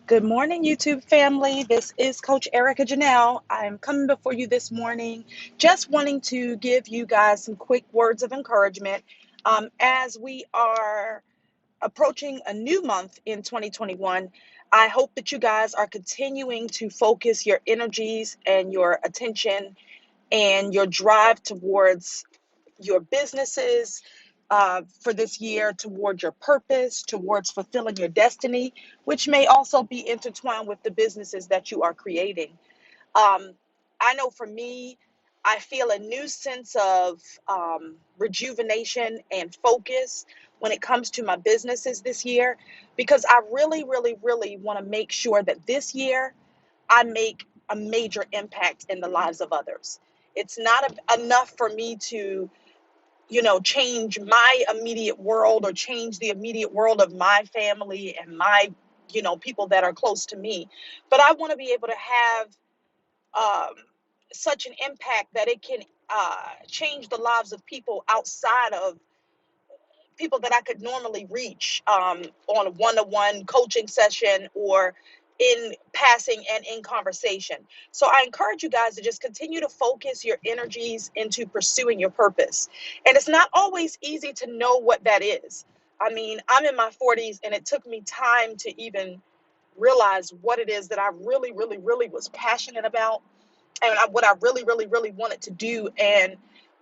Good morning, YouTube family. This is Coach Erica Janelle. I'm coming before you this morning, just wanting to give you guys some quick words of encouragement as we are approaching a new month in 2021. I hope that you guys are continuing to focus your energies and your attention and your drive towards your businesses for this year, towards your purpose, towards fulfilling your destiny, which may also be intertwined with the businesses that you are creating. Um, I know for me, I feel a new sense of rejuvenation and focus when it comes to my businesses this year, because I really, really, really want to make sure that this year I make a major impact in the lives of others. It's not enough for me to change my immediate world or change the immediate world of my family and my, people that are close to me. But I want to be able to have um, such an impact that it can change the lives of people outside of people that I could normally reach on a one-to-one coaching session or in passing and in conversation. So I encourage you guys to just continue to focus your energies into pursuing your purpose. And it's not always easy to know what that is. I mean, I'm in my 40s and it took me time to even realize what it is that I really, really, really was passionate about and what I really, really, really wanted to do and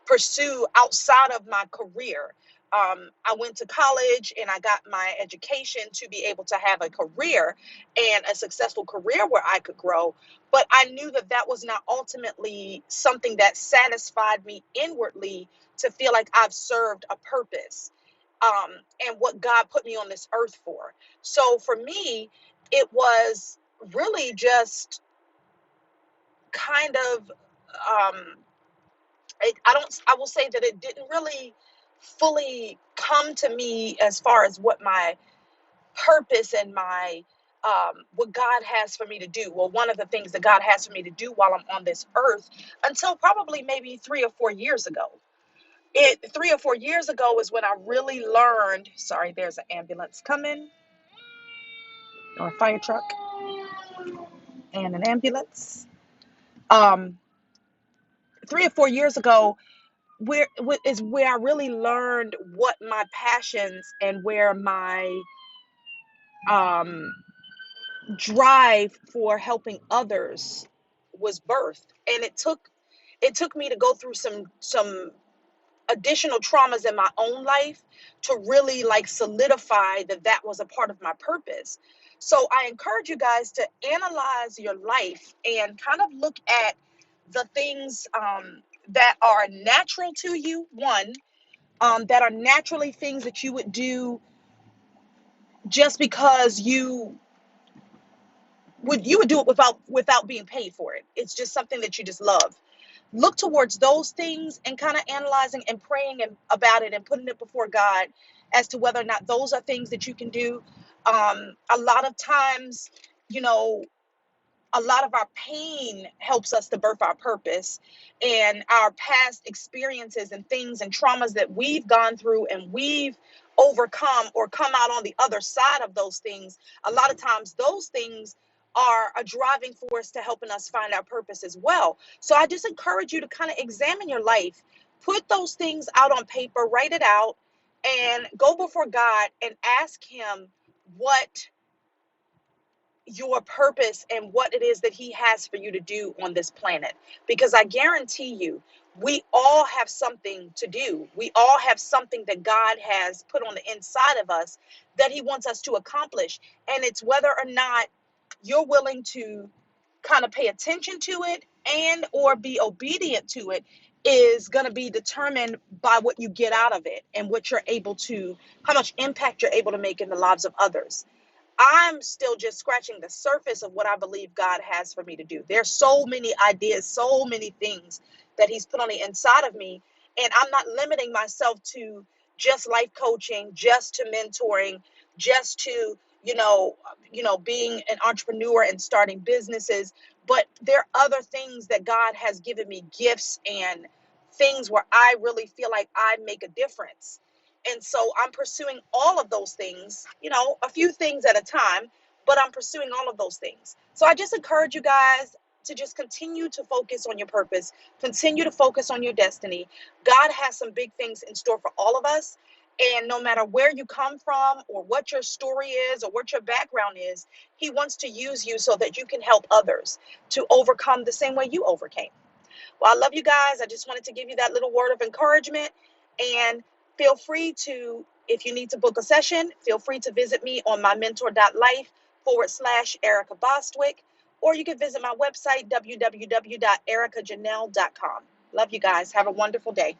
pursue outside of my career. I went to college and I got my education to be able to have a career and a successful career where I could grow. But I knew that that was not ultimately something that satisfied me inwardly to feel like I've served a purpose and what God put me on this earth for. So for me, it was really just kind of I will say that it didn't really fully come to me as far as what my purpose and my what God has for me to do. Well, one of the things that God has for me to do while I'm on this earth until probably maybe 3 or 4 years ago. 3 or 4 years ago is when I really learned. Sorry, there's an ambulance coming or a fire truck and an ambulance. Um, 3 or 4 years ago is where I really learned what my passions and where my um, drive for helping others was birthed. And it took me to go through some additional traumas in my own life to really like solidify that that was a part of my purpose. So I encourage you guys to analyze your life and kind of look at the things that are natural to you, one, that are naturally things that you would do just because you would do it without being paid for it. It's just something that you just love. Look towards those things and kind of analyzing and praying about it and putting it before God as to whether or not those are things that you can do. A lot of times, you know, a lot of our pain helps us to birth our purpose, and our past experiences and things and traumas that we've gone through and we've overcome or come out on the other side of those things. A lot of times those things are a driving force to helping us find our purpose as well. So I just encourage you to kind of examine your life, put those things out on paper, write it out, and go before God and ask him what your purpose and what it is that he has for you to do on this planet. Because I guarantee you, we all have something to do. We all have something that God has put on the inside of us that he wants us to accomplish. And it's whether or not you're willing to kind of pay attention to it and or be obedient to it is going to be determined by what you get out of it and what you're able to, how much impact you're able to make in the lives of others. I'm still just scratching the surface of what I believe God has for me to do. There's so many ideas, so many things that he's put on the inside of me. And I'm not limiting myself to just life coaching, just to mentoring, just to, being an entrepreneur and starting businesses. But there are other things that God has given me, gifts and things where I really feel like I make a difference. And so I'm pursuing all of those things, a few things at a time, but I'm pursuing all of those things. So I just encourage you guys to just continue to focus on your purpose, continue to focus on your destiny. God has some big things in store for all of us. And no matter where you come from or what your story is or what your background is, he wants to use you so that you can help others to overcome the same way you overcame. Well, I love you guys. I just wanted to give you that little word of encouragement. And feel free to, if you need to book a session, feel free to visit me on mymentor.life /ericabostwick, or you can visit my website, www.ericajanelle.com. Love you guys. Have a wonderful day.